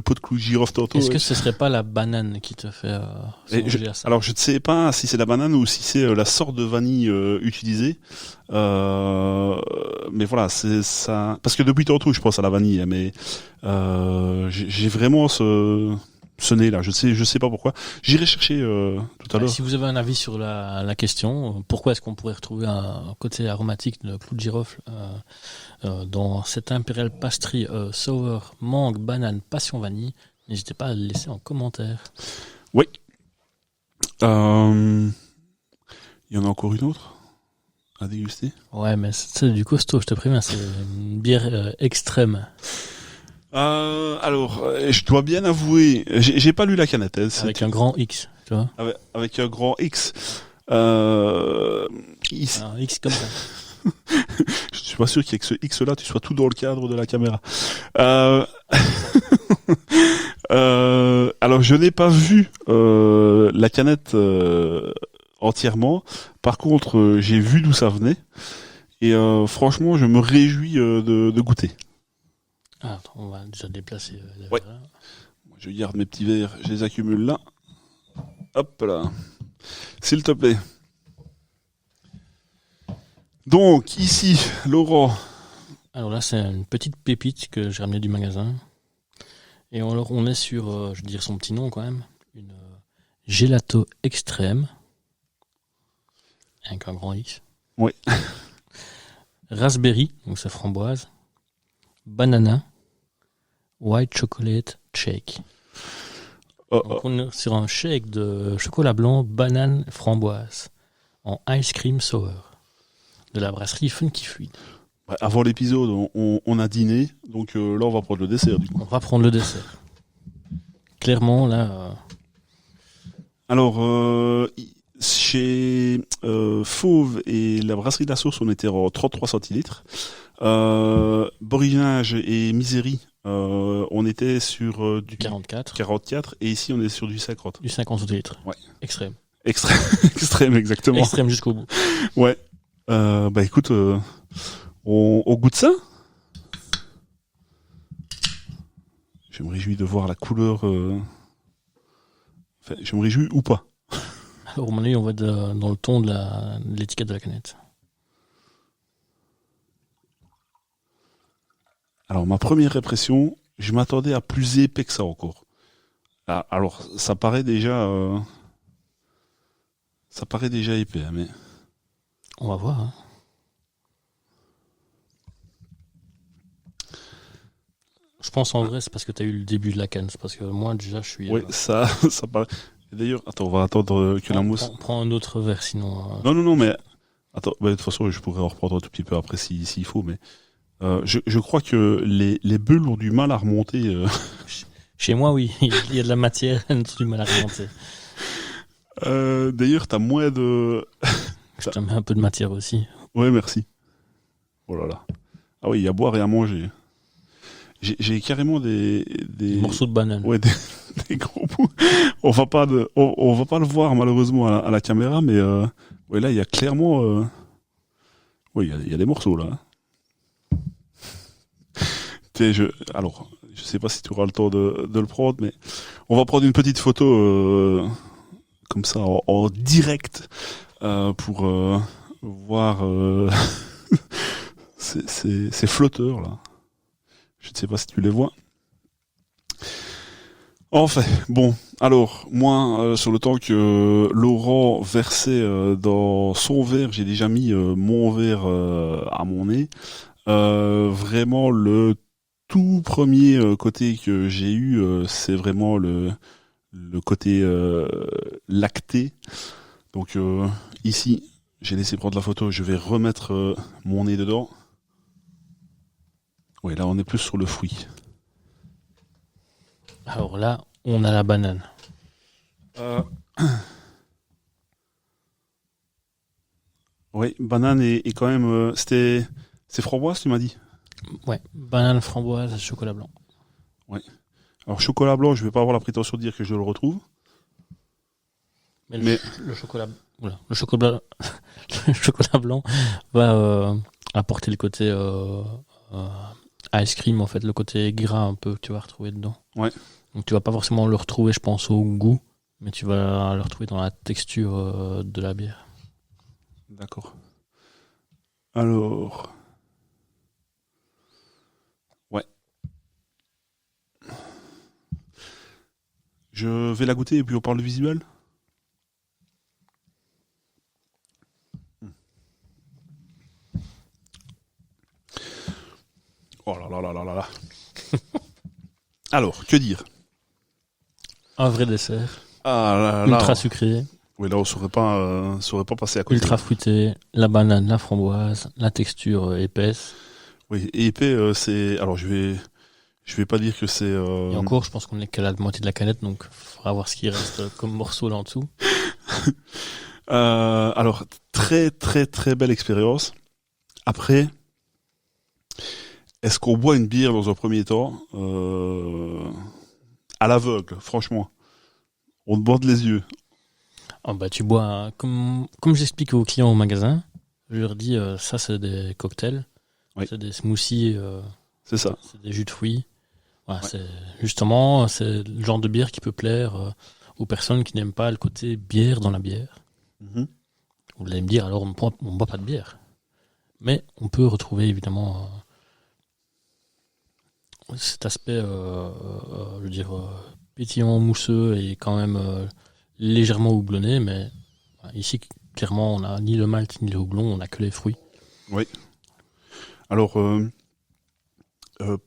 pot de clou de girofle tantôt. Est-ce que ce serait pas la banane qui te fait songer à ça? Alors je ne sais pas si c'est la banane ou si c'est la sorte de vanille utilisée. Mais voilà, c'est ça. Parce que depuis tantôt je pense à la vanille, mais j'ai vraiment ce nez là, je sais pas pourquoi. J'irai chercher tout à l'heure. Si vous avez un avis sur la question, pourquoi est-ce qu'on pourrait retrouver un côté aromatique de clou de girofle dans cette Imperial Pastry sour mangue banane passion vanille, n'hésitez pas à le laisser en commentaire. Oui. Il y en a encore une autre à déguster. Ouais, mais c'est du costaud, je te préviens, c'est une bière extrême. Alors, je dois bien avouer, j'ai pas lu la canette. Avec un grand X, tu vois. Avec un grand X. Un X comme ça. Je suis pas sûr qu'avec ce X-là, tu sois tout dans le cadre de la caméra. Alors, je n'ai pas vu la canette entièrement. Par contre, j'ai vu d'où ça venait. Et franchement, je me réjouis de goûter. Ah, attends, on va déjà déplacer. Ouais. Je garde mes petits verres, je les accumule là. Hop là. S'il te plaît. Donc, ici, Laurent. Alors là, c'est une petite pépite que j'ai ramenée du magasin. Et alors, on est sur, je vais dire son petit nom quand même, une gelato extrême. Avec un grand X. Oui. Raspberry, donc c'est framboise. Banana. White chocolate shake. Donc on est sur un shake de chocolat blanc, banane, framboise. En ice cream sour. De la brasserie Funky Fluid. Avant l'épisode, on a dîné, donc là on va prendre le dessert du coup. On va prendre le dessert. Clairement là. Alors chez Fauve et la brasserie de la Source, on était en 33 centilitres. Borinage et Misery, on était sur du 44 et ici on est sur du 50. Du 50 centilitres. Ouais. Extrême. Extrême exactement. Extrême jusqu'au bout. Ouais. Bah écoute, on goûte ça. Je me réjouis de voir la couleur. Enfin, je me réjouis ou pas. Alors, au moment donné, on va être dans le ton de l'étiquette de la canette. Alors, ma première impression, je m'attendais à plus épais que ça encore. Ah, alors, ça paraît déjà épais, hein, mais. On va voir. Hein. Je pense en vrai, c'est parce que tu as eu le début de la canne. C'est parce que moi, déjà, je suis. Oui, ça paraît. D'ailleurs, attends, on va attendre que la mousse. Prends un autre verre, sinon. Non, mais. Attends, de toute façon, je pourrais en reprendre un tout petit peu après s'il faut, mais. Je crois que les bulles ont du mal à remonter. Chez moi, oui, il y a de la matière, elles ont du mal à remonter. D'ailleurs, t'as moins de. Je te mets un peu de matière aussi. Ouais, merci. Oh là là. Ah oui, il y a à boire et à manger. J'ai carrément des morceaux de banane. Ouais, des gros bouts. On va pas le voir malheureusement à la caméra, mais ouais, là il y a clairement. Oui, il y a des morceaux là. Alors, Je sais pas si tu auras le temps de le prendre, mais on va prendre une petite photo comme ça en direct pour voir ces flotteurs là. Je ne sais pas si tu les vois. Enfin, bon, alors, moi, sur le temps que Laurent versait dans son verre, j'ai déjà mis mon verre à mon nez. Vraiment, le tout premier côté que j'ai eu, c'est vraiment le côté lacté. Donc, ici, j'ai laissé prendre la photo, je vais remettre mon nez dedans. Oui, là, on est plus sur le fruit. Alors là, on a la banane. Oui, banane et quand même... c'est framboise, tu m'as dit? Ouais, banane, framboise, chocolat blanc. Alors, chocolat blanc, je vais pas avoir la prétention de dire que je le retrouve. Mais le chocolat... Oula, le chocolat... le chocolat blanc va apporter le côté ice cream, en fait, le côté gras un peu que tu vas retrouver dedans. Ouais. Donc tu vas pas forcément le retrouver, je pense, au goût, mais tu vas le retrouver dans la texture de la bière. D'accord. Alors... Ouais. Je vais la goûter et puis on parle du visuel. Oh là là là là là là. Alors, que dire? Un vrai dessert. Ah là là. Ultra sucré, Oui, là on saurait pas passer à côté. ultra fruité, la banane, la framboise, la texture épaisse. Oui, et épais, c'est. Alors je vais pas dire que c'est. Et encore, je pense qu'on est qu'à la moitié de la canette, donc il faudra voir ce qui reste comme morceau là en dessous. Alors très très très belle expérience. Après, est-ce qu'on boit une bière dans un premier temps à l'aveugle, franchement? On te borde les yeux. Ah bah tu bois, comme j'explique aux clients au magasin, je leur dis ça c'est des cocktails, Oui. c'est des smoothies, C'est ça. c'est des jus de fruits. Voilà, Ouais. c'est le genre de bière qui peut plaire aux personnes qui n'aiment pas le côté bière dans la bière. Mhm. Vous allez me dire alors on boit pas de bière, mais on peut retrouver évidemment cet aspect, je veux dire pétillant, mousseux et quand même légèrement houblonné, mais voilà, ici clairement on n'a ni le malt ni le houblon, on n'a que les fruits. Alors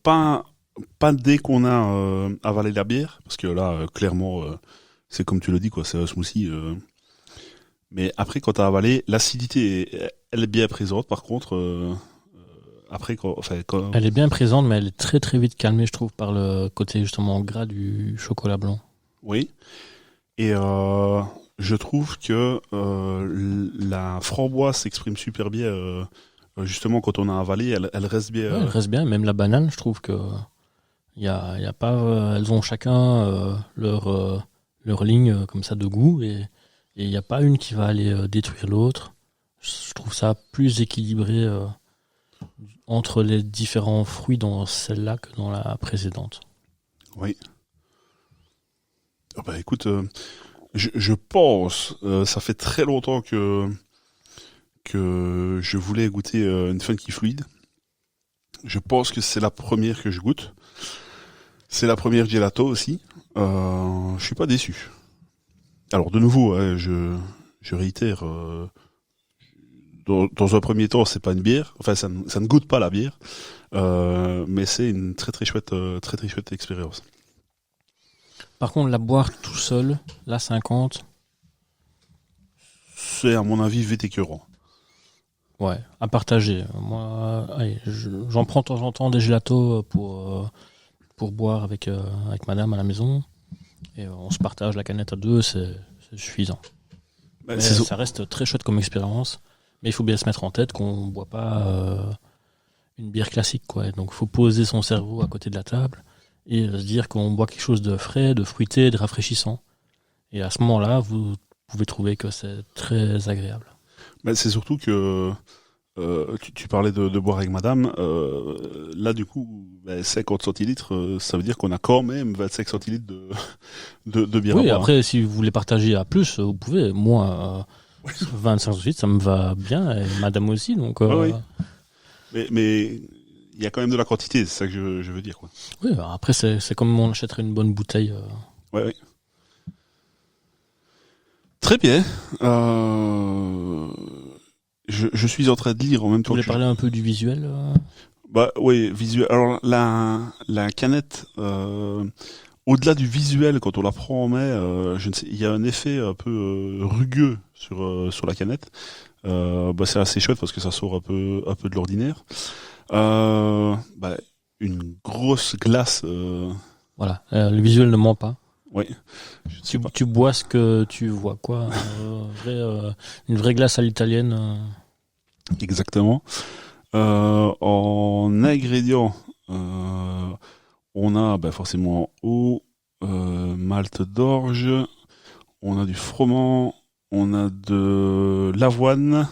pas dès qu'on a avalé la bière, parce que là clairement c'est comme tu le dis quoi, c'est un smoothie. Mais après quand t'as avalé, l'acidité elle est bien présente. Par contre après quand Elle est bien présente, mais elle est très très vite calmée, je trouve, par le côté justement gras du chocolat blanc. oui. Et je trouve que la framboise s'exprime super bien. Justement, quand on a avalé, elle reste bien. Ouais, elle reste bien, même la banane, je trouve que y a pas, elles ont chacun leur ligne comme ça de goût et il n'y a pas une qui va aller détruire l'autre. Je trouve ça plus équilibré entre les différents fruits dans celle-là que dans la précédente. Oui. Ah bah écoute, je pense, ça fait très longtemps que je voulais goûter une Funky Fluid. Je pense que c'est la première que je goûte. C'est la première gelato aussi. Je suis pas déçu. Alors de nouveau, je réitère, dans un premier temps, c'est pas une bière. Enfin, ça ne goûte pas la bière, mais c'est une très très chouette expérience. Par contre, la boire tout seul, la 50, C'est à mon avis vétécœurant. ouais, à partager. Moi, allez, j'en prends de temps en temps des gelatos pour boire avec madame à la maison. Et on se partage la canette à deux, c'est suffisant. Bah, Mais ça reste très chouette comme expérience. Mais il faut bien se mettre en tête qu'on ne boit pas une bière classique, quoi. Donc il faut poser son cerveau à côté de la table et se dire qu'on boit quelque chose de frais, de fruité, de rafraîchissant. Et à ce moment-là, vous pouvez trouver que c'est très agréable. bah, c'est surtout que tu parlais de boire avec madame. Là, du coup, 50 centilitres, ça veut dire qu'on a quand même 25 centilitres de bière à Oui, boire. après, si vous voulez partager à plus, vous pouvez. Moi, 25 centilitres, ça me va bien, et madame aussi, donc... Oui. Mais il y a quand même de la quantité, c'est ça que je veux dire, quoi. Oui, après, c'est comme on achèterait une bonne bouteille. Ouais. Très bien. Je suis en train de lire en même Vous temps voulez que parler un peu du visuel Bah oui, visuel. Alors la canette, au-delà du visuel, quand on la prend en main, je ne sais, il y a un effet un peu rugueux sur la canette. C'est assez chouette parce que ça sort un peu de l'ordinaire. Une grosse glace. Voilà, le visuel ne ment pas. Oui. Tu bois ce que tu vois, quoi. Une vraie glace à l'italienne. Exactement. En ingrédients, on a forcément eau, malt d'orge, on a du froment, on a de l'avoine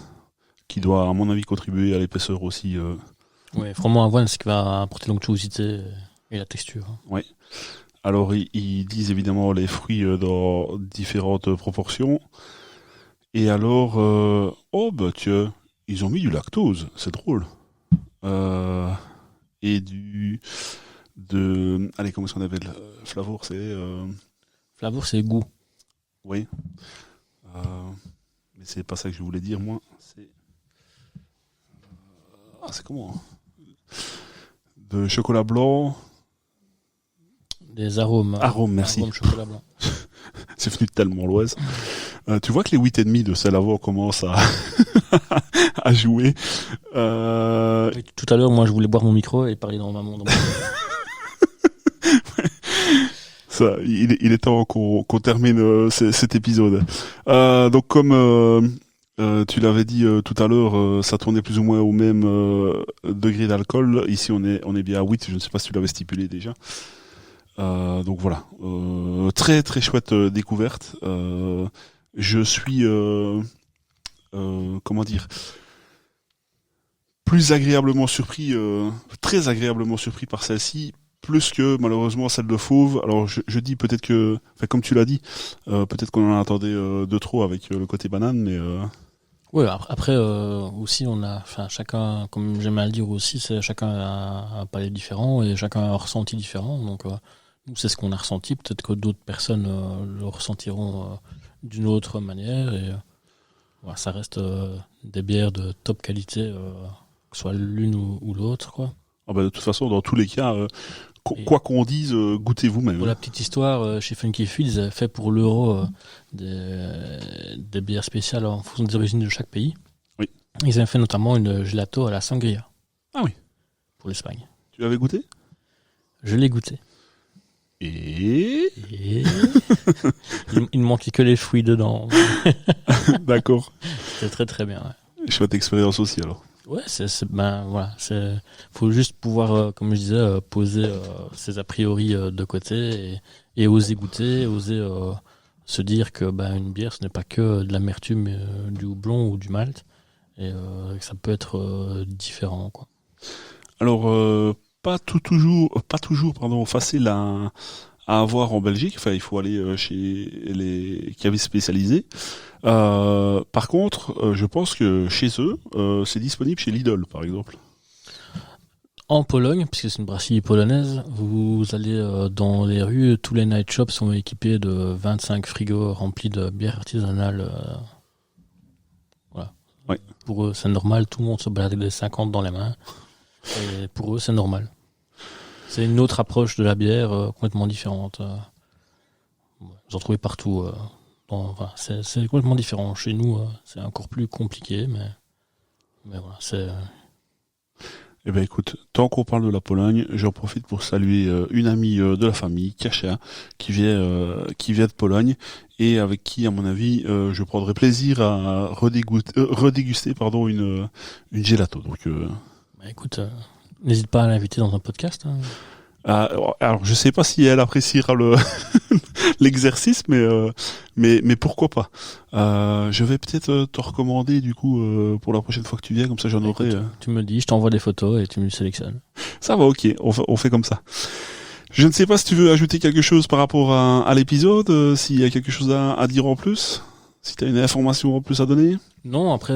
qui doit, à mon avis, contribuer à l'épaisseur aussi. Oui, froment avoine, c'est ce qui va apporter l'onctuosité et la texture. Oui. Alors, ils disent évidemment les fruits dans différentes proportions. Et alors, tiens, ils ont mis du lactose, c'est drôle. Et allez, comment est-ce qu'on appelle Flavour, c'est... Flavour, c'est goût. Oui. Mais c'est pas ça que je voulais dire, moi. C'est comment de chocolat blanc. Des arômes. Arômes, merci. Arômes chocolat blanc. C'est venu tellement l'Oise. Tu vois que les 8,5 de Salavo commencent à jouer. Oui, tout à l'heure, moi, je voulais boire mon micro et parler dans mon Ça, il est temps qu'on termine cet épisode. Donc comme tu l'avais dit tout à l'heure, ça tournait plus ou moins au même degré d'alcool. Ici, on est bien à 8. Je ne sais pas si tu l'avais stipulé déjà. Donc voilà, très très chouette découverte. Je suis comment dire, plus agréablement surpris, très agréablement surpris par celle-ci, plus que malheureusement celle de Fauve. Alors je dis peut-être que, comme tu l'as dit, peut-être qu'on en attendait de trop avec le côté banane, mais oui, après aussi on a, chacun, comme j'aime à le dire aussi, c'est chacun a un palais différent et chacun a un ressenti différent. Donc nous c'est ce qu'on a ressenti. Peut-être que d'autres personnes le ressentiront d'une autre manière. Et voilà, ça reste des bières de top qualité, que ce soit l'une ou l'autre, quoi. de toute façon, dans tous les cas, quoi qu'on dise, goûtez vous-même. Pour la petite histoire, chez Funky Fields, ils avaient fait pour l'Euro des bières spéciales en fonction des origines de chaque pays. Oui. Ils avaient fait notamment une gelato à la sangria. Ah oui. Pour l'Espagne. Tu l'avais goûté ? Je l'ai goûté. Et il ne manquait que les fruits dedans. D'accord. C'était très très bien. Ouais. Chouette expérience aussi alors. Ouais, faut juste pouvoir, comme je disais, poser ses a priori de côté et oser goûter, oser se dire que une bière, ce n'est pas que de l'amertume, du houblon ou du malt, et que ça peut être différent, quoi. Alors, pas toujours, facile à avoir en Belgique. Enfin, il faut aller chez les cavistes spécialisés. Par contre, je pense que chez eux, c'est disponible chez Lidl, par exemple. En Pologne, puisque c'est une brasserie polonaise, vous allez dans les rues, tous les night shops sont équipés de 25 frigos remplis de bières artisanales. Voilà. Ouais. Pour eux, c'est normal, tout le monde se balade avec des 50 dans les mains. Et pour eux, c'est normal. C'est une autre approche de la bière, complètement différente. Vous en trouvez partout. C'est complètement différent. Chez nous, c'est encore plus compliqué, mais voilà, c'est... Eh ben écoute, tant qu'on parle de la Pologne, j'en profite pour saluer une amie de la famille, Kasia, qui vient de Pologne et avec qui, à mon avis, je prendrai plaisir à redéguster une gelato. Donc, écoute, n'hésite pas à l'inviter dans un podcast. Hein. Alors, je sais pas si elle appréciera l'exercice, mais pourquoi pas. Je vais peut-être te recommander du coup pour la prochaine fois que tu viens, comme ça j'en aurai. Tu me dis, je t'envoie des photos et tu me sélectionnes. Ça va, ok, on fait comme ça. Je ne sais pas si tu veux ajouter quelque chose par rapport à l'épisode, s'il y a quelque chose à dire en plus, si tu as une information en plus à donner. Non, après,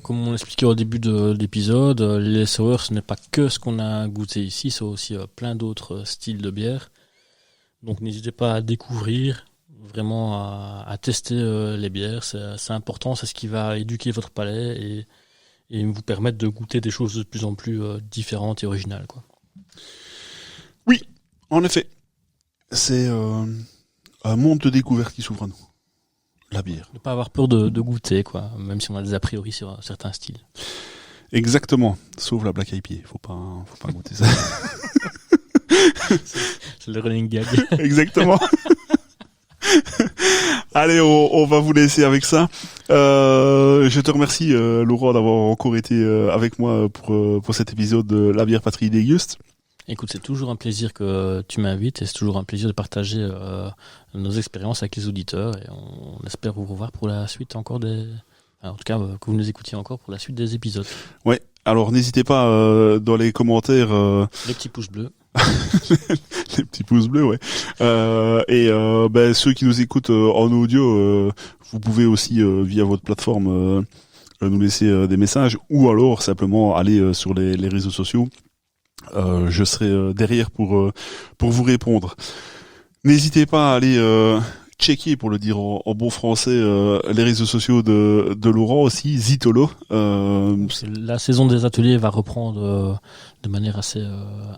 comme on l'expliquait au début de l'épisode, les sours, ce n'est pas que ce qu'on a goûté ici, c'est aussi plein d'autres styles de bière. Donc n'hésitez pas à découvrir, vraiment à tester les bières, c'est important, c'est ce qui va éduquer votre palais et vous permettre de goûter des choses de plus en plus différentes et originales, quoi. Oui, en effet, c'est un monde de découverte qui s'ouvre à nous. La bière. Ne pas avoir peur de goûter, quoi, même si on a des a priori sur certains styles. Exactement, sauf la Black IPA, faut pas goûter ça. C'est le running gag. Exactement. Allez, on va vous laisser avec ça. Je te remercie, Laurent, d'avoir encore été avec moi pour cet épisode de La Bière Patrie Déguste. Écoute, c'est toujours un plaisir que tu m'invites et c'est toujours un plaisir de partager nos expériences avec les auditeurs et on espère vous revoir pour la suite encore en tout cas, que vous nous écoutiez encore pour la suite des épisodes. Ouais, alors n'hésitez pas dans les commentaires... Les petits pouces bleus. Les petits pouces bleus, ouais. Ceux qui nous écoutent en audio, vous pouvez aussi, via votre plateforme, nous laisser des messages ou alors simplement aller sur les réseaux sociaux. Je serai derrière pour vous répondre. N'hésitez pas à aller checker, pour le dire en bon français, les réseaux sociaux de Laurent aussi, Zitolo. La saison des ateliers va reprendre de manière assez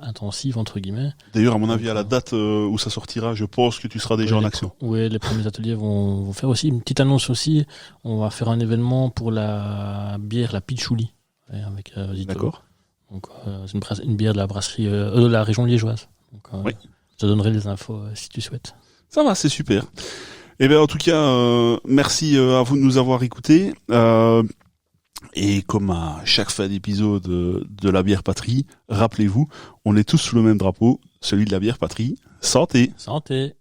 intensive, entre guillemets. D'ailleurs, à mon avis, à la date où ça sortira, je pense que tu seras déjà en action. Oui, les premiers ateliers vont faire aussi. Une petite annonce aussi, on va faire un événement pour la bière, la Pitchouli, avec Zitolo. D'accord. Donc, c'est une bière de la brasserie de la région liégeoise. Donc, oui. Je te donnerai les infos si tu souhaites. Ça va, c'est super. Eh bien, en tout cas, merci à vous de nous avoir écoutés. Et comme à chaque fin d'épisode de la Bière Patrie, rappelez-vous, on est tous sous le même drapeau, celui de la Bière Patrie. Santé! Santé!